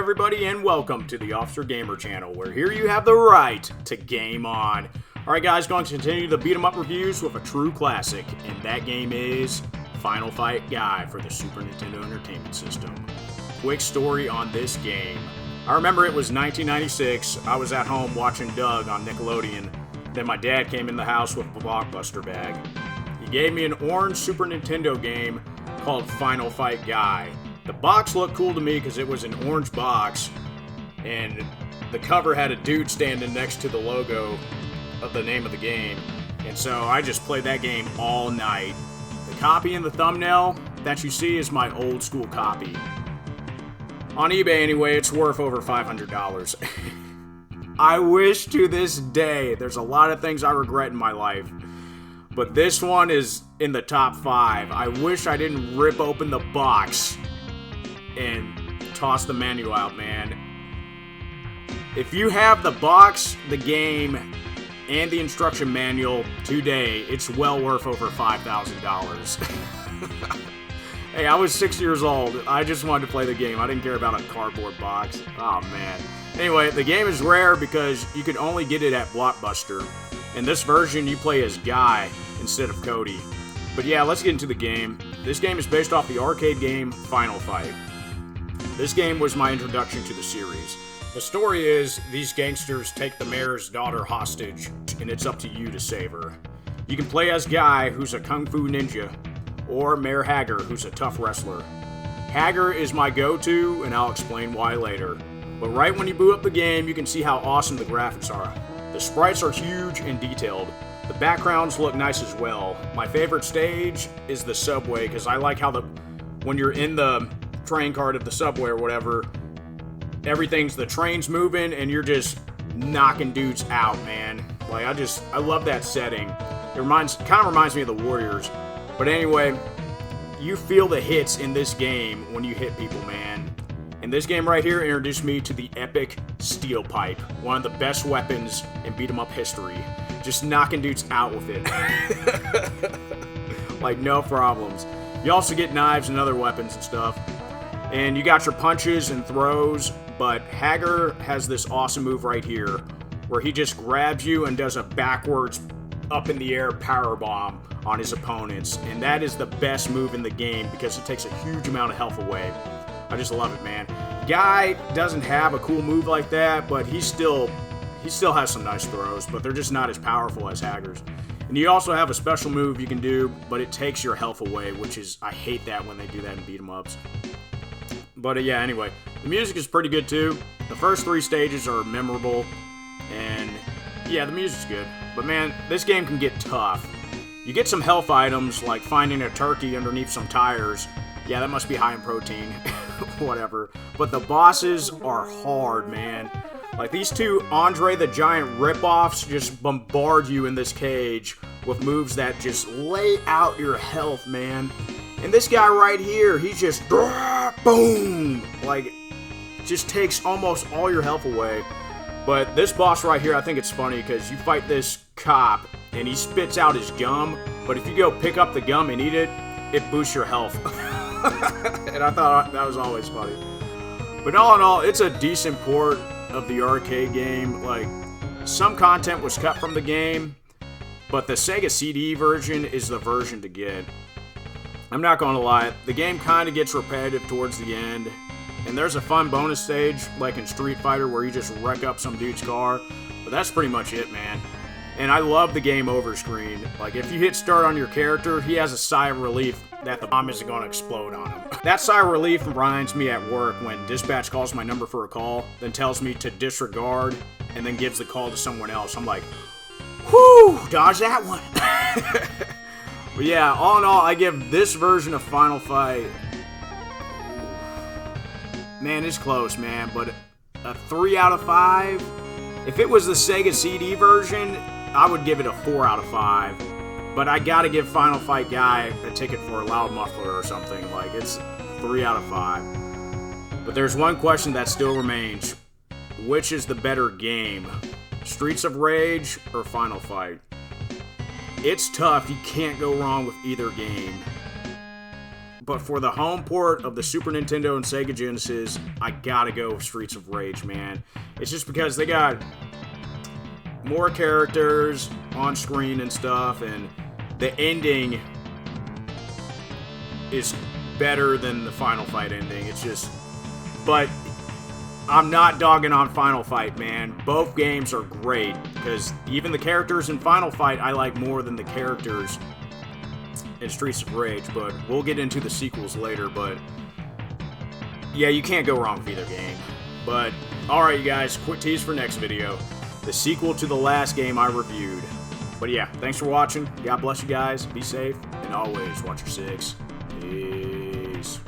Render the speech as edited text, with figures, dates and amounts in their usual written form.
everybody, and welcome to the Officer Gamer channel, where here you have the right to game on. Alright guys, going to continue the beat 'em up reviews with a true classic, and that game is Final Fight Guy for the Super Nintendo Entertainment System. Quick story on this game. I remember it was 1996, I was at home watching Doug on Nickelodeon, then my dad came in the house with a Blockbuster bag. He gave me an orange Super Nintendo game called Final Fight Guy. The box looked cool to me because it was an orange box, and the cover had a dude standing next to the logo of the name of the game, and so I just played that game all night. The copy in the thumbnail that you see is my old school copy. On eBay anyway, it's worth over $500. I wish to this day, there's a lot of things I regret in my life, but this one is in the top 5. I wish I didn't rip open the box and toss the menu out, man. If you have the box, the game, and the instruction manual today, it's well worth over $5,000. Hey, I was 6 years old. I just wanted to play the game. I didn't care about a cardboard box. Oh, man. Anyway, the game is rare because you can only get it at Blockbuster. In this version, you play as Guy instead of Cody. But yeah, let's get into the game. This game is based off the arcade game Final Fight. This game was my introduction to the series. The story is, these gangsters take the mayor's daughter hostage, and it's up to you to save her. You can play as Guy, who's a kung fu ninja, or Mayor Hager, who's a tough wrestler. Hager is my go-to, and I'll explain why later. But right when you boot up the game, you can see how awesome the graphics are. The sprites are huge and detailed. The backgrounds look nice as well. My favorite stage is the subway, because I like how when you're in the train cart of the subway or whatever, the train's moving and you're just knocking dudes out, man. Like, I love that setting. It kind of reminds me of the Warriors. But anyway, you feel the hits in this game when you hit people, man. And this game right here introduced me to the epic steel pipe, one of the best weapons in beat 'em up history. Just knocking dudes out with it. Like, no problems. You also get knives and other weapons and stuff. And you got your punches and throws, but Hager has this awesome move right here, where he just grabs you and does a backwards, up in the air power bomb on his opponents. And that is the best move in the game because it takes a huge amount of health away. I just love it, man. Guy doesn't have a cool move like that, but he still has some nice throws, but they're just not as powerful as Hager's. And you also have a special move you can do, but it takes your health away, which is, I hate that when they do that in beat 'em ups. But yeah, anyway, the music is pretty good too. The first 3 stages are memorable, and yeah, the music's good. But man, this game can get tough. You get some health items, like finding a turkey underneath some tires. Yeah, that must be high in protein. Whatever. But the bosses are hard, man. Like, these two Andre the Giant ripoffs just bombard you in this cage with moves that just lay out your health, man. And this guy right here, he just, boom, like, just takes almost all your health away. But this boss right here, I think it's funny because you fight this cop and he spits out his gum, but if you go pick up the gum and eat it, it boosts your health. And I thought that was always funny. But all in all, it's a decent port of the arcade game. Like, some content was cut from the game, but the Sega CD version is the version to get. I'm not going to lie, the game kind of gets repetitive towards the end, and there's a fun bonus stage, like in Street Fighter, where you just wreck up some dude's car, but that's pretty much it, man. And I love the game over screen. Like, if you hit start on your character, he has a sigh of relief that the bomb isn't going to explode on him. That sigh of relief reminds me at work when dispatch calls my number for a call, then tells me to disregard, and then gives the call to someone else. I'm like, whew, dodge that one. But yeah, all in all, I give this version of Final Fight, man, it's close, man, but a 3 out of 5. If it was the Sega CD version, I would give it a 4 out of 5. But I gotta give Final Fight Guy a ticket for a loud muffler or something. Like, it's 3 out of 5. But there's one question that still remains. Which is the better game? Streets of Rage or Final Fight? It's tough. You can't go wrong with either game. But for the home port of the Super Nintendo and Sega Genesis, I gotta go with Streets of Rage, man. It's just because they got more characters on screen and stuff, and the ending is better than the Final Fight ending. It's just... But I'm not dogging on Final Fight, man. Both games are great, because even the characters in Final Fight I like more than the characters in Streets of Rage, but we'll get into the sequels later. But yeah, you can't go wrong with either game. But alright, you guys, quick tease for next video, the sequel to the last game I reviewed. But yeah, thanks for watching. God bless you guys. Be safe, and always watch your six. Peace.